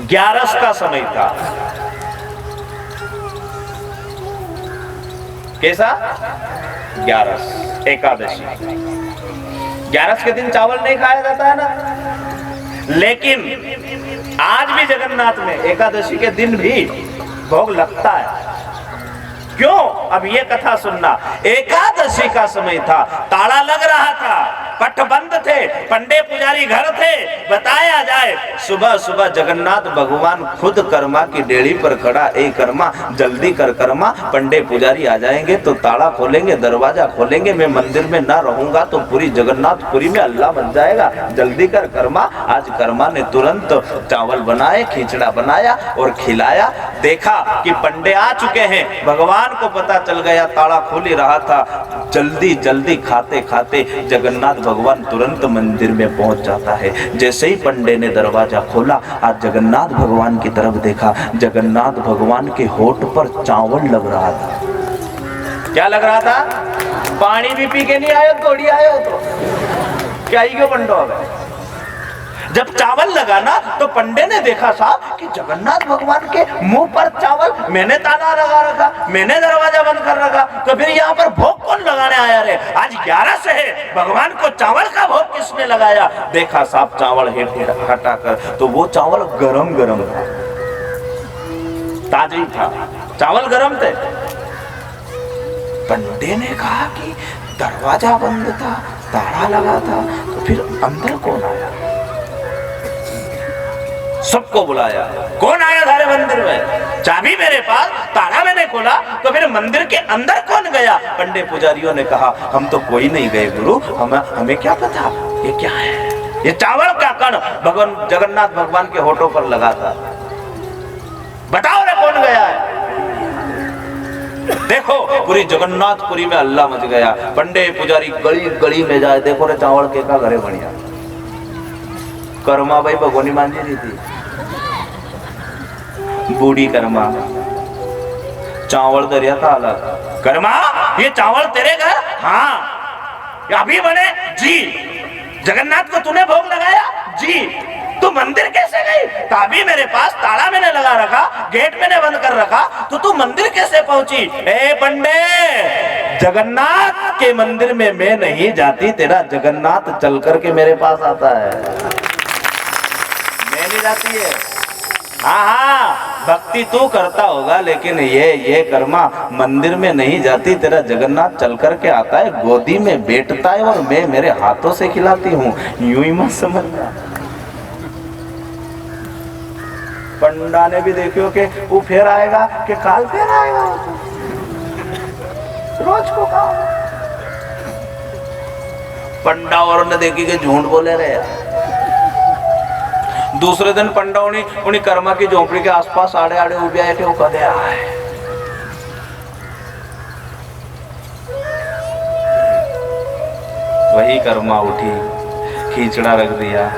ग्यारस का समय था। कैसा? ग्यारस, एकादशी। ग्यारस के दिन चावल नहीं खाया जाता है ना, लेकिन आज भी जगन्नाथ में एकादशी के दिन भी भोग लगता है। क्यों? अब ये कथा सुनना। एकादशी का समय था, ताला लग रहा था, पट बंद थे, पंडे पुजारी घर थे। बताया जाए सुबह सुबह जगन्नाथ भगवान खुद कर्मा की डेड़ी पर खड़ा, ए कर्मा जल्दी कर कर्मा, पंडे पुजारी आ जाएंगे तो ताला खोलेंगे, दरवाजा खोलेंगे, मैं मंदिर में ना रहूंगा तो पूरी जगन्नाथपुरी में अल्लाह बन जाएगा, जल्दी कर कर्मा। आज कर्मा ने तुरंत चावल बनाए, खिचड़ा बनाया और खिलाया। देखा कि पंडे आ चुके हैं, भगवान को पता चल गया, ताला खुल ही रहा था। जल्दी जल्दी खाते खाते जगन्नाथ भगवान तुरंत मंदिर में पहुंच जाता है। जैसे ही पंडे ने दरवाजा खोला, आज जगन्नाथ भगवान की तरफ देखा, जगन्नाथ भगवान के होठ पर चावल लग रहा था। क्या लग रहा था? पानी भी पी के नहीं आए, थोड़ी आए हो तो क्या ही क्यों पंडो हो गए? जब चावल लगा ना तो पंडे ने देखा साहब कि जगन्नाथ भगवान के मुंह पर चावल, मैंने ताला लगा रखा, मैंने दरवाजा बंद कर रखा, तो फिर यहाँ पर भोग कौन लगाने आया रे? आज 11 है, भगवान को चावल का भोग किसने लगाया? देखा साहब चावल हटा कर, तो वो चावल गरम गरम था, ताजा था, चावल गरम थे। पंडे ने कहा कि दरवाजा बंद था, ताला लगा था, तो फिर अंदर कौन आया? सबको बुलाया, कौन आया थारे मंदिर में? चाबी मेरे पास, ताला मैंने खोला, तो फिर मंदिर के अंदर कौन गया? पंडे पुजारियों ने कहा हम तो कोई नहीं गए गुरु, हमें क्या पता ये क्या है? ये चावल का कण भगवान जगन्नाथ भगवान के होठों पर लगा था, बताओ रे कौन गया है? देखो पूरी जगन्नाथपुरी में अल्लाह मच गया। पंडे पुजारी गली गली में जाए, देखो रे चावल के का घरे बढ़िया। कर्मा भाई भगोनी मांझी रही थी, बूढ़ी कर्मा, चावल दरिया था अलग। कर्मा ये चावल तेरे घर? हाँ। अभी बने? जी। जगन्नाथ को तूने भोग लगाया? जी। तू मंदिर कैसे गई? ताबी मेरे पास, ताला मैंने लगा रखा, गेट मैंने बंद कर रखा, तो तू मंदिर कैसे पहुंची? ए पंडे, जगन्नाथ के मंदिर में मैं नहीं जाती, तेरा जगन्नाथ चल करके मेरे पास आता है, मैं नहीं जाती है। हाँ, भक्ति तू करता होगा, लेकिन ये कर्मा मंदिर में नहीं जाती, तेरा जगन्नाथ चल करके आता है, गोदी में बैठता है और मैं मेरे हाथों से खिलाती हूँ, यूं ही मत समझना। पंडा ने भी देखियो कि वो फिर आएगा कि काल फिर आएगा, रोज को कहा। पंडा और ने देखी कि झूठ बोले रहे। दूसरे दिन पंडा उन्हीं कर्मा की झोंपड़ी के आसपास आड़े आड़े उबे आए थे, वो कदे आए। वही कर्मा उठी, खींचड़ा रख दिया,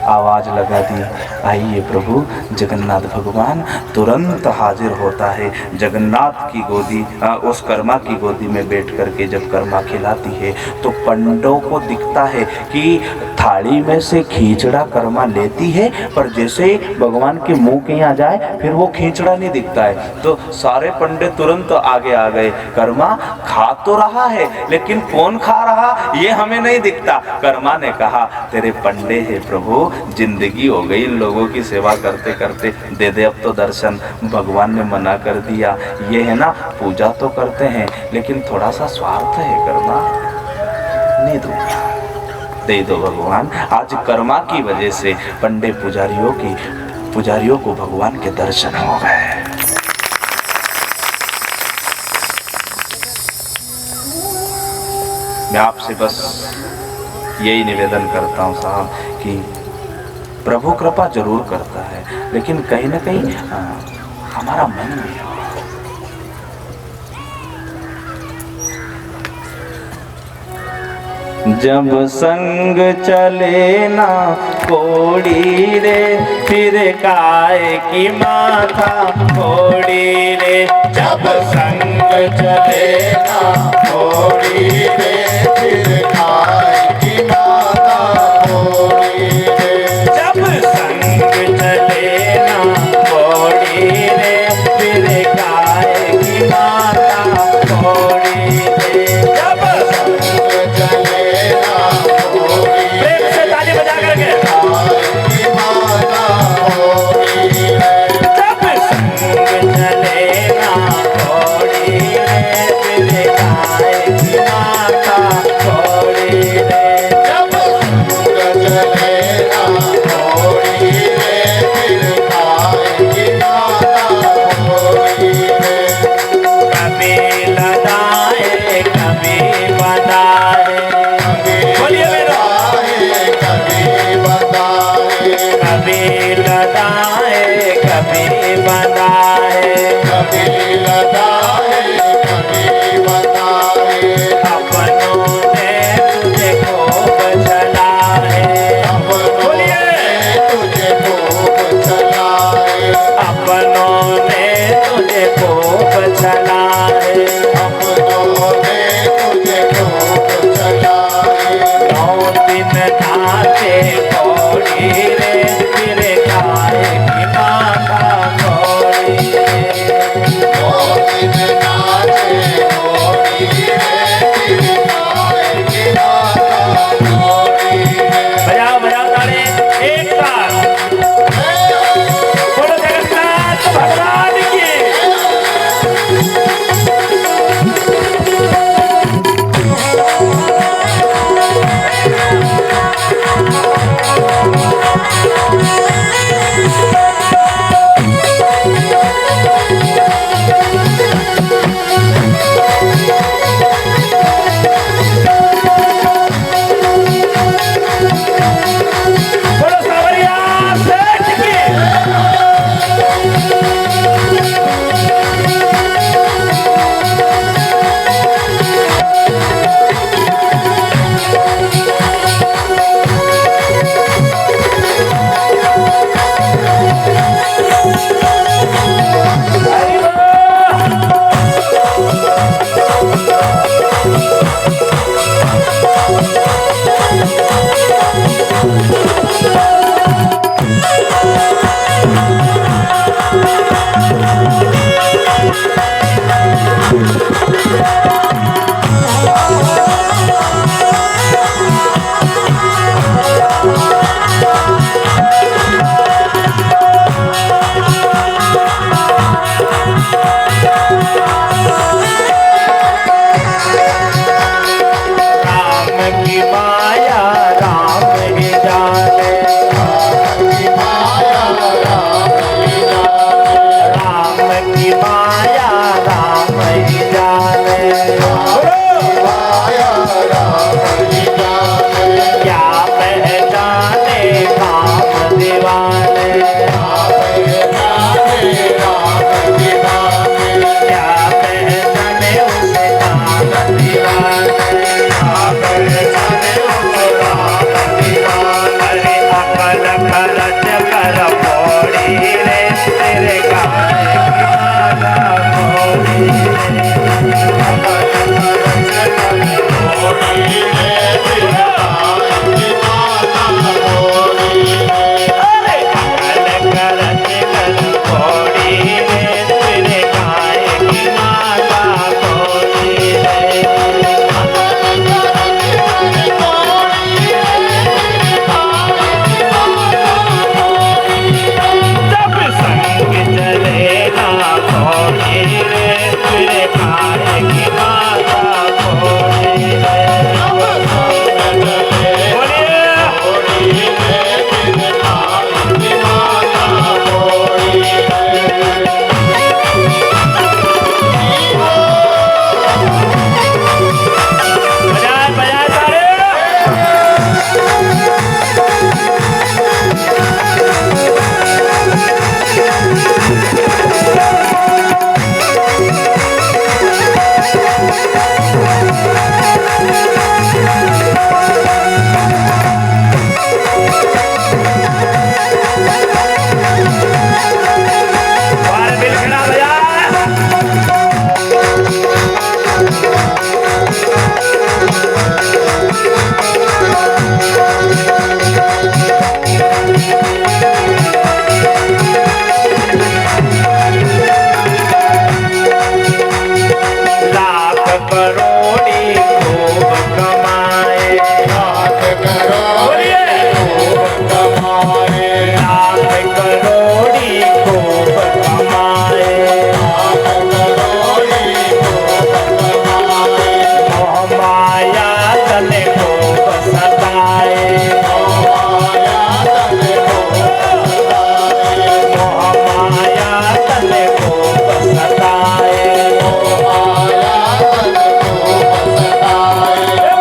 आवाज लगा दी, आइए प्रभु। जगन्नाथ भगवान तुरंत हाजिर होता है। जगन्नाथ की गोदी, उस कर्मा की गोदी में बैठ करके जब कर्मा खिलाती है तो पंडों को दिखता है कि थाली में से खींचड़ा कर्मा लेती है, पर जैसे ही भगवान के मुंह के यहाँ जाए फिर वो खींचड़ा नहीं दिखता है। तो सारे पंडे तुरंत आगे आ गए, कर्मा खा तो रहा है लेकिन कौन खा रहा ये हमें नहीं दिखता। कर्मा ने कहा तेरे पंडे है प्रभु, जिंदगी हो गई इन लोगों की सेवा करते करते, दे दे अब तो दर्शन। भगवान ने मना कर दिया, ये है ना पूजा तो करते हैं लेकिन थोड़ा सा स्वार्थ है कर्मा, नहीं दूंगा, दे दो भगवान। आज कर्मा की वजह से पंडे पुजारियों को भगवान के दर्शन हो गए। मैं आपसे बस यही निवेदन करता हूँ साहब कि प्रभु कृपा जरूर करता है, लेकिन कहीं ना कहीं हमारा मन भी हो। जब संग चले ना कोड़ी रे, फिर काय की माथा कोड़ी रे। जब संग चले ना कोड़ी रे, फिर काय की माथा कोड़ी रे। जब संग चले बताए, बोलिए मेरा कभी बताए, कभी लगाए कभी बनाए, कभी लगाए कभी बताए, अपनों ने तुझे खूब चलाए, बोलिए तुझे खूब चलाए, अपनों ने तुझे खूब चलाए, अपनों ने तुझे खूब चलाए, 9 दिन नाचे घोड़ी रे तेरे गाय की माता घोड़ी रे, 9 दिन नाचे घोड़ी रे तेरे गाय की माता घोड़ी रे। बजाओ बजाओ ताली एक साथ, बोलो जगन्नाथ भगवान की। बोलो सावरिया सेठ की। राम की माया राम ही जाने, राम की माया राम ही जाने, राम की माया राम ही जाने, माया राम ही जाने, क्या पहचाने काम दीवाने, क्या पहचाने राम दीवाने, क्या पहचाने उसे काम दीवाने, क्या पहचाने उसे काम दीवाने, अपल खरच कर मोड़ी रे तेरे गाय की माला मोड़ी रे, अपल खरच कर मोड़ी रे तेरे गाय की माला मोड़ी रे, अरे अपल खरच कर मोड़ी रे तेरे गाय की माला मोड़ी रे, जब संग चलेगा घोड़ी रे तेरे गाय की माता घोड़ी रे, बोलिए घोड़ी रे तेरे गाय की माता घोड़ी रे। बजाए बजाए तारे। बार बिलखना बजाए। लाख करोड़ी खूब कमाए, लाख करोड़ी खूब कमाए, लाख करोड़ी खूब कमाए, लाख करोड़ी खूब कमाए, मोह माया तने खूब सताए, मोह माया तने खूब सताए, मोह माया तने खूब सताए, मोह माया तने खूब सताए।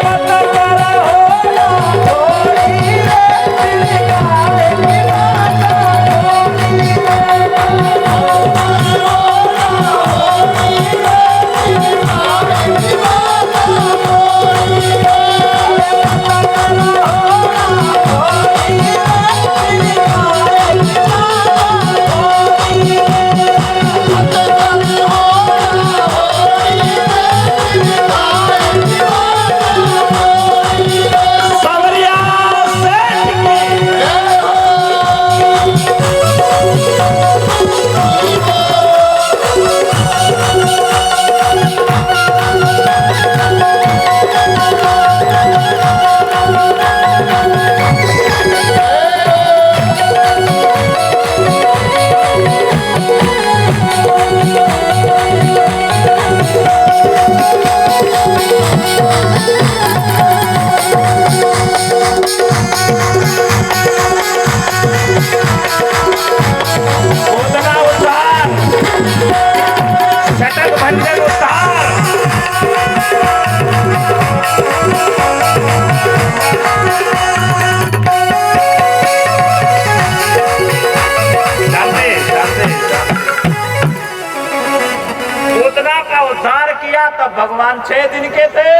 6 दिन के थे।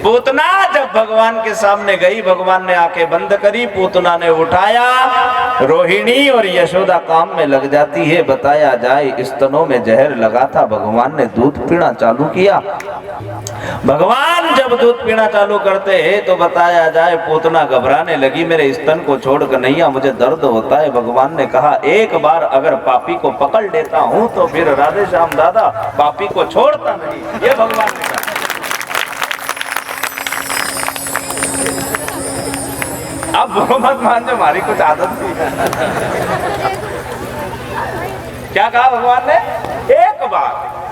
पूतना जब भगवान के सामने गई, भगवान ने आंखें बंद करी, पूतना ने उठाया, रोहिणी और यशोदा काम में लग जाती है। बताया जाए स्तनों में जहर लगा था, भगवान ने दूध पीना चालू किया। भगवान जब दूध पीना चालू करते हैं तो बताया जाए पूतना घबराने लगी, मेरे स्तन को छोड़ कन्हैया मुझे दर्द होता है। भगवान ने कहा एक बार अगर पापी को पकड़ लेता हूं तो फिर राधे श्याम दादा पापी को छोड़ता नहीं, ये भगवान ने कहा। अब वो मत मान जो हमारी कुछ आदत थी। क्या कहा भगवान ने, एक बार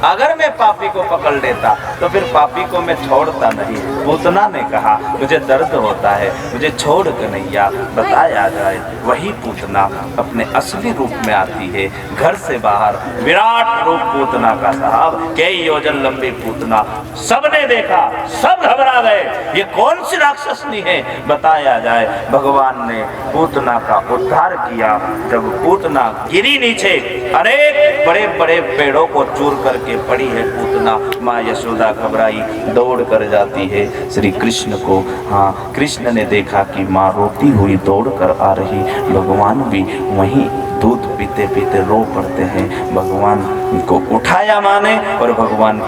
अगर मैं पापी को पकड़ लेता तो फिर पापी को मैं छोड़ता नहीं। पूतना ने कहा मुझे दर्द होता है, मुझे छोड़ कन्हैया। बताया जाए वही पूतना अपने असली रूप में आती है। घर से बाहर विराट रूप पूतना का साहब, कई योजन लंबी पूतना। सबने देखा, सब घबरा गए, ये कौन सी राक्षसनी है। बताया जाए भगवान ने पूतना का उद्धार किया। जब पूतना गिरी नीचे, अनेक बड़े बड़े पेड़ों को चूर करके पड़ी है पूतना, माँ यशोदा घबराई, दौड़ कर जाती है श्री कृष्ण को। हाँ, कृष्ण ने देखा कि माँ रोती हुई दौड़ कर आ रही, भगवान भी वहीं दूध पीते पीते रो पड़ते हैं। भगवान को उठाया माँ ने और भगवान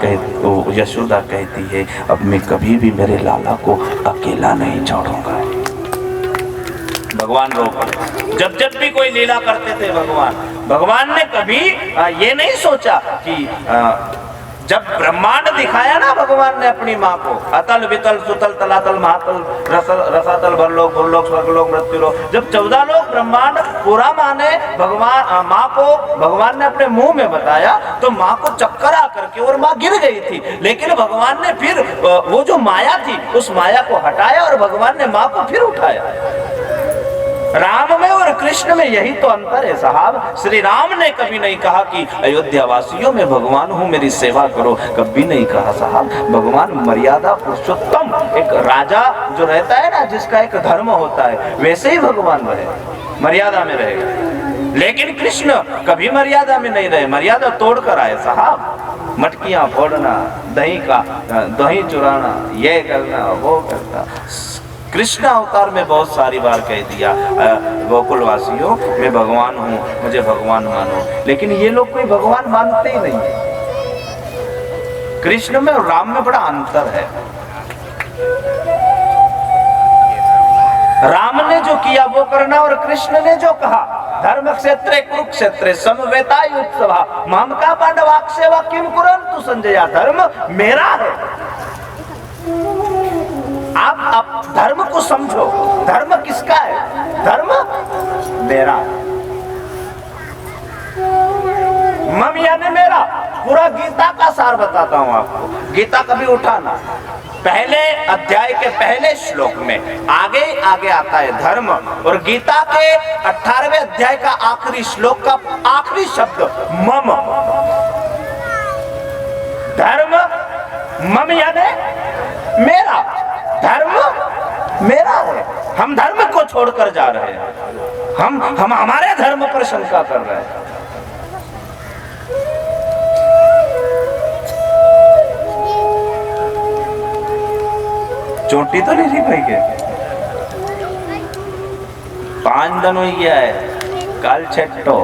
तो यशोदा कहती है अब मैं कभी भी मेरे लाला को अकेला नहीं छोड़ूंगा। भगवान रो पड़े। जब जब भी कोई लीला करते थे भगवान ने कभी ये नहीं सोचा कि जब ब्रह्मांड दिखाया ना भगवान ने अपनी माँ को, अतल वितल सुतल तलातल महातल रसातल भरलोक भूलोक स्वर्गलोक मृत्युलोक, जब 14 लोक ब्रह्मांड पूरा माँ को भगवान ने अपने मुंह में बताया तो माँ को चक्कर आकर के और माँ गिर गई थी। लेकिन भगवान ने फिर वो जो माया थी उस माया को हटाया और भगवान ने माँ को फिर उठाया। राम में और कृष्ण में यही तो अंतर है साहब। श्री राम ने कभी नहीं कहा कि अयोध्या वासियों में भगवान हूँ मेरी सेवा करो, कभी नहीं कहा साहब। भगवान मर्यादा पुरुषोत्तम, एक राजा जो रहता है ना जिसका एक धर्म होता है, वैसे ही भगवान रहे, मर्यादा में रहेगा। लेकिन कृष्ण कभी मर्यादा में नहीं रहे, मर्यादा तोड़ कर आए साहब। मटकियां फोड़ना, दही चुराना, ये करना वो करना। कृष्ण अवतार में बहुत सारी बार कह दिया गोकुलवासियों मैं भगवान हूँ, मुझे भगवान मानो। लेकिन ये लोग कोई भगवान मानते ही नहीं है। कृष्ण में और राम में बड़ा अंतर है। राम ने जो किया वो करना और कृष्ण ने जो कहा, धर्म क्षेत्रे कुरुक्षेत्रे समवेतायुत्सवा मामका पांडवाक्षेवा किम कुरन्तु संजया, धर्म मेरा है। आप धर्म को समझो, धर्म किसका है? धर्म मेरा। मम यानी मेरा। पूरा गीता का सार बताता हूं आपको। गीता कभी उठाना, पहले अध्याय के पहले श्लोक में आगे आगे आता है धर्म, और गीता के 18वें अध्याय का आखिरी श्लोक का आखिरी शब्द मम। धर्म मम यानी मेरा, धर्म मेरा है। हम धर्म को छोड़कर जा रहे हैं, हम हमारे धर्म पर शंका कर रहे हैं। चोटी तो नहीं भाई के 5 दिन हो गया है, कल छठो।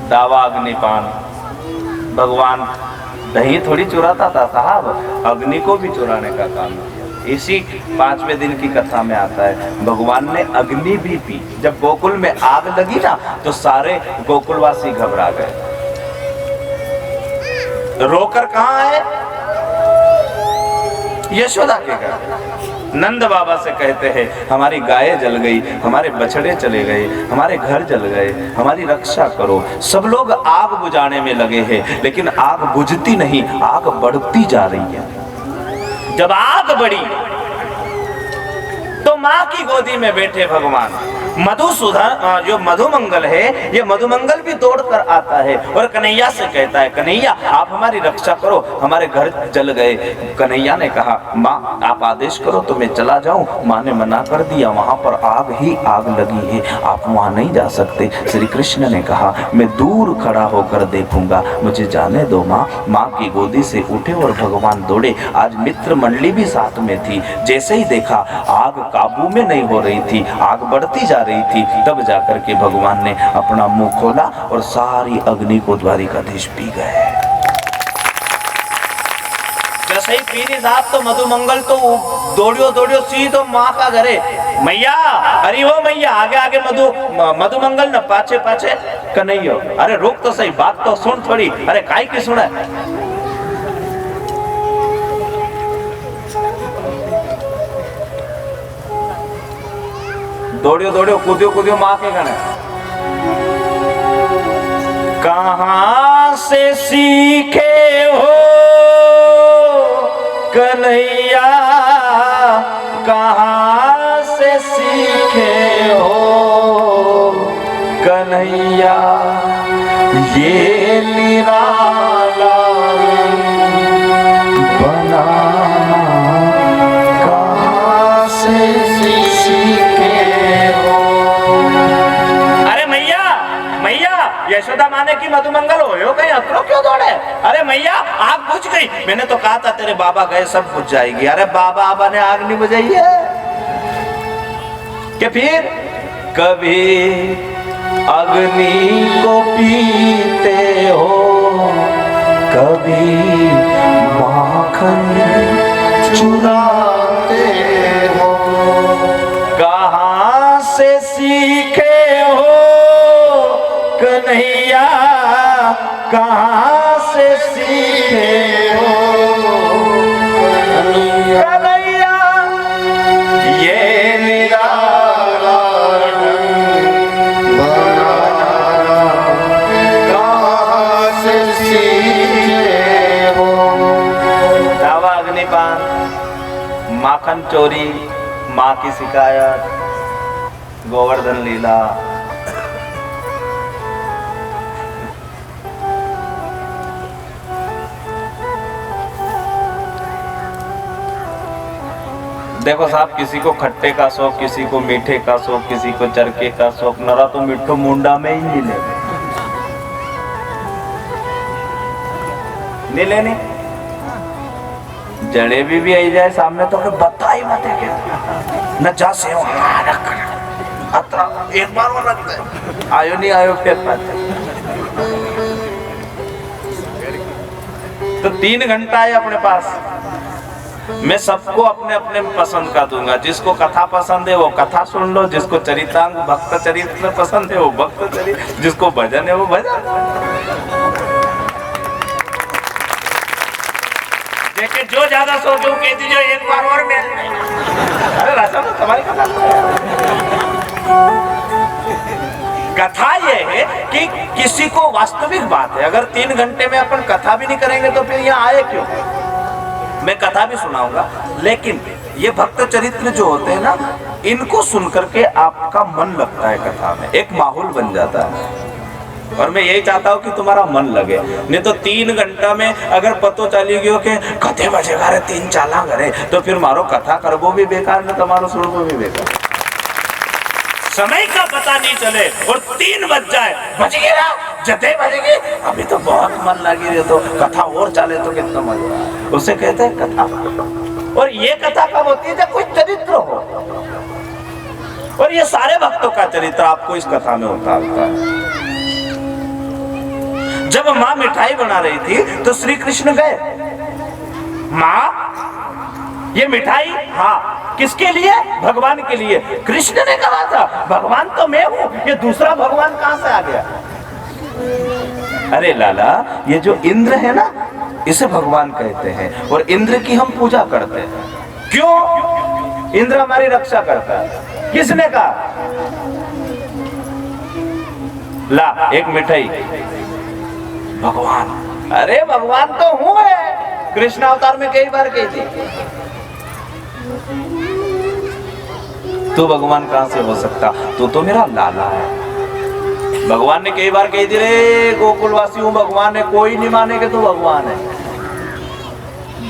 दावा अग्निपान, भगवान दही थोड़ी चुराता था साहब, अग्नि को भी चुराने का काम किया। इसी 5वें दिन की कथा में आता है भगवान ने अग्नि भी पी। जब गोकुल में आग लगी ना तो सारे गोकुलवासी घबरा गए, रोकर कहाँ आए? यशोदा के घर। नंद बाबा से कहते हैं हमारी गायें जल गई, हमारे बछड़े चले गए, हमारे घर जल गए, हमारी रक्षा करो। सब लोग आग बुझाने में लगे हैं, लेकिन आग बुझती नहीं, आग बढ़ती जा रही है। जब आग बढ़ी तो माँ की गोदी में बैठे भगवान मधुसूदन जो मधुमंगल है, ये मधुमंगल भी दौड़ कर आता है और कन्हैया से कहता है, कन्हैया आप हमारी रक्षा करो, हमारे घर जल गए। कन्हैया ने कहा, माँ आप आदेश करो तो मैं चला जाऊं। माँ ने मना कर दिया, वहां पर आग ही आग लगी है, आप वहां नहीं जा सकते। श्री कृष्ण ने कहा, मैं दूर खड़ा होकर देखूंगा, मुझे जाने दो माँ। माँ की गोदी से उठे और भगवान दौड़े। आज मित्र मंडली भी साथ में थी। जैसे ही देखा आग काबू में नहीं हो रही थी, आग बढ़ती जा रही थी, तब जाकर के भगवान ने अपना मुंह खोला और सारी अग्नि को द्वारिकाधीश पी गए। जैसे ही पीनी साहब तो मधुमंगल तो दौड़ियो सीधो माँ का घरे। मैया, अरे वो मैया, आगे आगे मधुमंगल न पाछे पाछे कन्हैया। अरे रोक तो सही, बात तो सुन थोड़ी। अरे काई की सुने? दौड़ियो कूदियो माँ के गणे। कहाँ से सीखे हो कन्हैया, कहाँ से सीखे हो कन्हैया, ये निराला बनाना, कहाँ से सीखे हो। अरे मैया, मैया, यशोदा माने की मधुमंगल हो कहीं अतरो क्यों दौड़े? अरे मैया आग बुझ गई। मैंने तो कहा था तेरे बाबा गए सब बुझ जाएगी। अरे बाबा ने आग नहीं बुझाई है कि फिर कभी अग्नि को पीते हो, कभी माखन चुराते हो, कहाँ से सीखे हो कन्हैया, कहाँ से सीखे हो कन्हैया, ये निराला बनाना, कहाँ से सीखे हो। दावा अग्निपान, माखन चोरी, माँ की शिकायत, गोवर्धन लीला। देखो साहब, किसी को खट्टे का शौक, किसी को मीठे का शौक, किसी को चरके का शौक। नरा तो मिठो मुंडा में ही नहीं लेने जलेबी भी आई जाए सामने तो बता ही मत है न जा से एक बार वो रख दे, आयो नहीं आयो फिर तो 3 घंटा है अपने पास। मैं सबको अपने अपने पसंद का दूंगा। जिसको कथा पसंद है वो कथा सुन लो, जिसको चरितांग भक्त चरित्र पसंद है वो भक्त चरित्र, जिसको भजन है वो भजन। देखे जो ज्यादा सोचे वो कह दीजिए एक बार और मैं। अरे राजा तो तुम्हारी कथा ये है कि किसी को वास्तविक बात है। अगर 3 घंटे में अपन कथा भी नहीं करेंगे तो फिर यहाँ आए क्यों? मैं कथा भी सुनाऊंगा, लेकिन ये भक्त चरित्र जो होते हैं ना, इनको सुन करके आपका मन लगता है कथा में, एक माहौल बन जाता है। और मैं यही चाहता हूँ कि तुम्हारा मन लगे। नहीं तो 3 घंटा में अगर पतो चली गयो कि कथे बजेगा रे 3 चाला करे, तो फिर मारो कथा करबो भी बेकार ने तुम्हारो सुनबो भी बेकार। समय का पता नहीं चले और 3 बज जाए, बज गया जते बजेगी, अभी तो बहुत मन लगी रही, तो कथा और चले तो कितना मजा। उसे कहते हैं कथा। और ये कथा कब होती है? जब कोई चरित्र हो। और ये सारे भक्तों का चरित्र आपको इस कथा में होता है। जब माँ मिठाई बना रही थी तो श्री कृष्ण गए, माँ ये मिठाई, हाँ किसके लिए? भगवान के लिए। कृष्ण ने कहा था भगवान तो मैं हूं, ये दूसरा भगवान कहां से आ गया? अरे लाला, ये जो इंद्र है ना, इसे भगवान कहते हैं और इंद्र की हम पूजा करते हैं। क्यों? इंद्र हमारी रक्षा करता है। किसने कहा? ला एक मिठाई, भगवान। अरे भगवान तो हूं है, कृष्ण अवतार में कई बार कही थी। तू भगवान कहां से हो सकता, तू तो मेरा लाला है। भगवान ने कई बार कह दी रे गोकुलवासी हूं भगवान है, कोई नहीं माने कि तू भगवान है।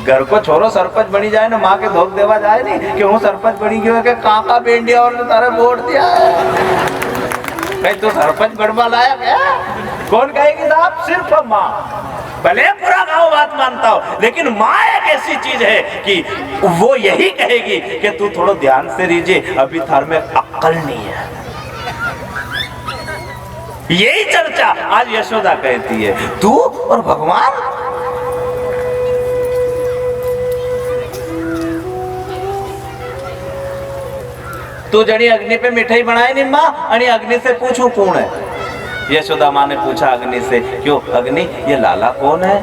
घर को छोरो सरपंच बनी जाए ना, माँ के धोख देवा जाए नहीं कि हूँ सरपंच बनी गयो के काका बेंडिया और ने तारे वोट दिया है, तू सरपंच बनवा लाया क्या? कौन कहेगी साहब? सिर्फ माँ। भले पूरा गांव बात मानता हो, लेकिन माँ एक ऐसी चीज है कि वो यही कहेगी कि तू थोड़ा ध्यान से रीजिए, अभी थार में अक्ल नहीं है। यही चर्चा आज यशोदा कहती है, तू और भगवान। तू जड़ी अग्नि पे मिठाई बनाए नहीं माँ, आणि अग्नि से पूछू कौन है? यशोदा माँ ने पूछा अग्नि से, क्यों अग्नि ये लाला कौन है?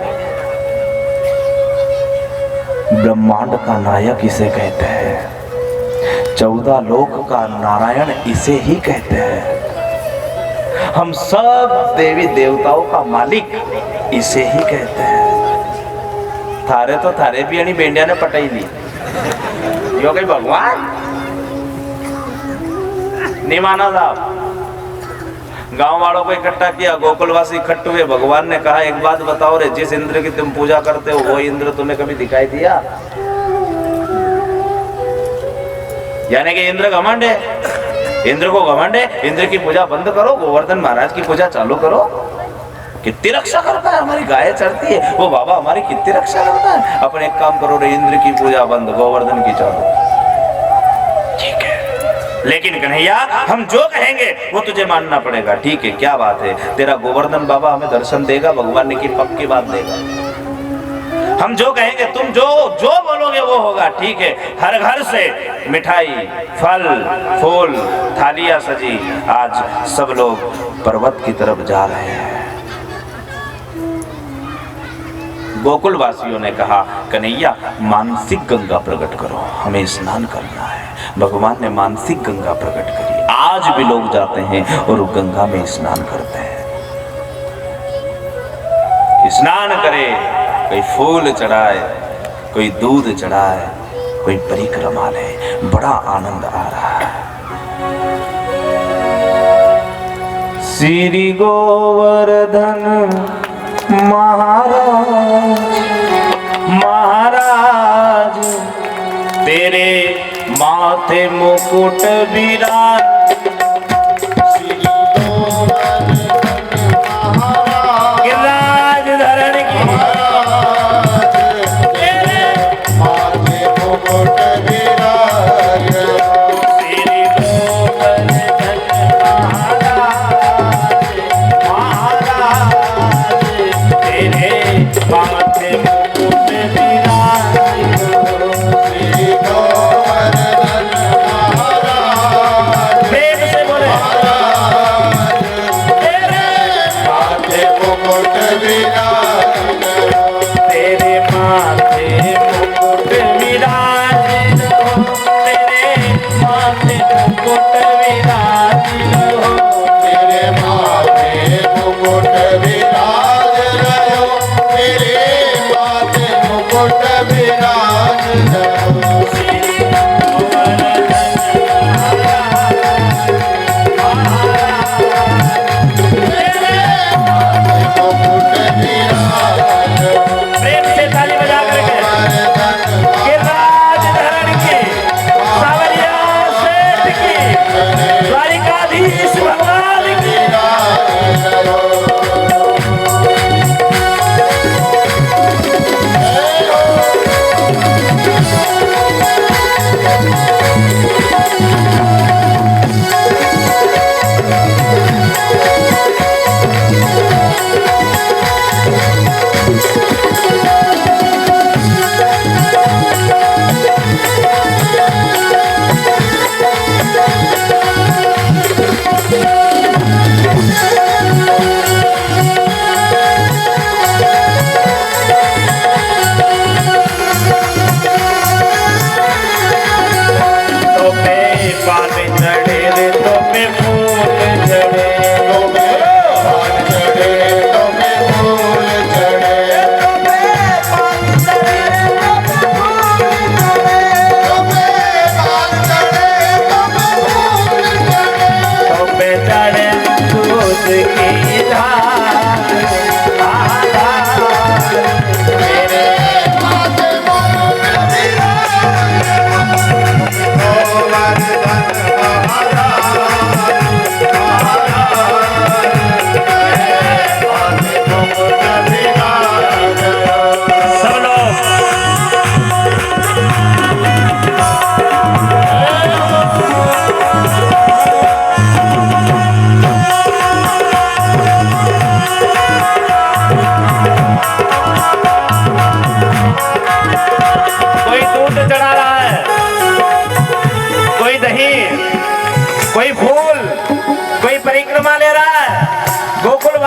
ब्रह्मांड का नायक इसे कहते हैं, 14 लोक का नारायण इसे ही कहते हैं, हम सब देवी देवताओं का मालिक इसे ही कहते हैं। थारे तो थारे भी यानी बेंडिया ने पटाई ली, यो कहीं भगवान नहीं माना साहब। गांव वालों को इकट्ठा किया, गोकुलवासी इकट्ठे हुए। भगवान ने कहा एक बात बताओ रे, जिस इंद्र की तुम पूजा करते हो वो इंद्र तुम्हें कभी दिखाई दिया? यानी कि इंद्र घमंड है, इंद्र को घमंड है। इंद्र की पूजा बंद करो, गोवर्धन महाराज की पूजा चालू करो। कितनी रक्षा करता है, हमारी गाय चरती है वो बाबा, हमारी कितनी रक्षा करता है। अपन एक काम करो रे, इंद्र की पूजा बंद, गोवर्धन की चालू। ठीक है, लेकिन कन्हैया हम जो कहेंगे वो तुझे मानना पड़ेगा। ठीक है, क्या बात है? तेरा गोवर्धन बाबा हमें दर्शन देगा, भगवान ने की पक्की बात देगा। हम जो कहेंगे, तुम जो जो बोलोगे वो होगा। ठीक है, हर घर से मिठाई, फल, फूल, थालियां सजी, आज सब लोग पर्वत की तरफ जा रहे हैं। गोकुल वासियों ने कहा, कन्हैया मानसिक गंगा प्रकट करो, हमें स्नान करना है। भगवान ने मानसिक गंगा प्रकट करी। आज भी लोग जाते हैं और गंगा में स्नान करते हैं। स्नान करे, कोई फूल चढ़ाए, कोई दूध चढ़ाए, कोई परिक्रमा ले, बड़ा आनंद आ रहा है। श्री गोवर्धन महाराज, महाराज तेरे माथे मुकुट विराज।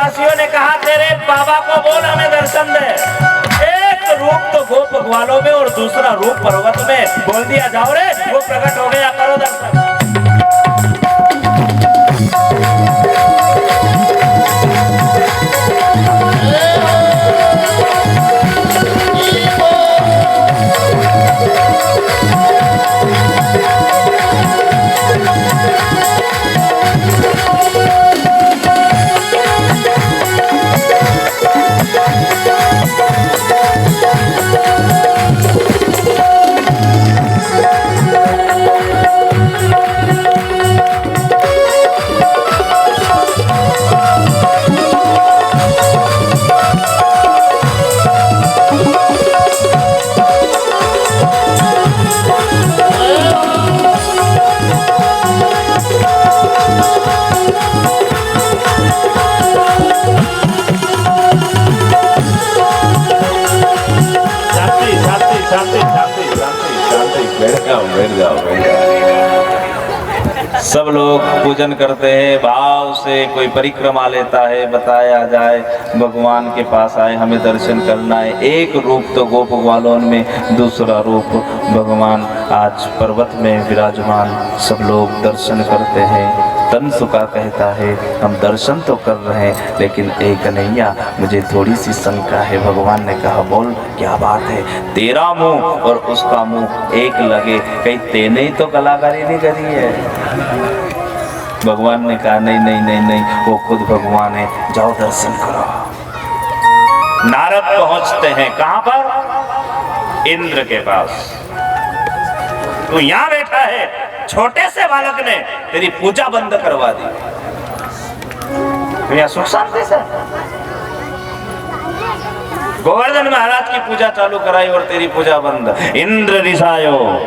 ब्रजवासियों ने कहा तेरे बाबा को बोल हमें दर्शन दे। एक रूप तो गोप ग्वालों में और दूसरा रूप पर्वत में, बोल दिया जाओ रे वो प्रकट हो गया, करो दर्शन। सब लोग पूजन करते हैं भाव से, कोई परिक्रमा लेता है, बताया जाए भगवान के पास आए हमें दर्शन करना है। एक रूप तो गोप ग्वालों में, दूसरा रूप भगवान आज पर्वत में विराजमान। सब लोग दर्शन करते हैं। तन सुखा कहता है हम दर्शन तो कर रहे हैं लेकिन एक कन्हैया मुझे थोड़ी सी शंका है। भगवान ने कहा बोल क्या बात है? तेरा मुंह और उसका मुंह एक लगे, कहीं तेने ही तो कलाकारी नहीं करी है। भगवान ने कहा नहीं नहीं नहीं नहीं, वो खुद भगवान है, जाओ दर्शन करो। नारद पहुंचते हैं कहां पर? इंद्र के पास। तू यहां बैठा है, छोटे से बालक ने तेरी पूजा बंद करवा दी। तो सुख शांति से गोवर्धन महाराज की पूजा चालू कराई और तेरी पूजा बंद। इंद्र रिसायो।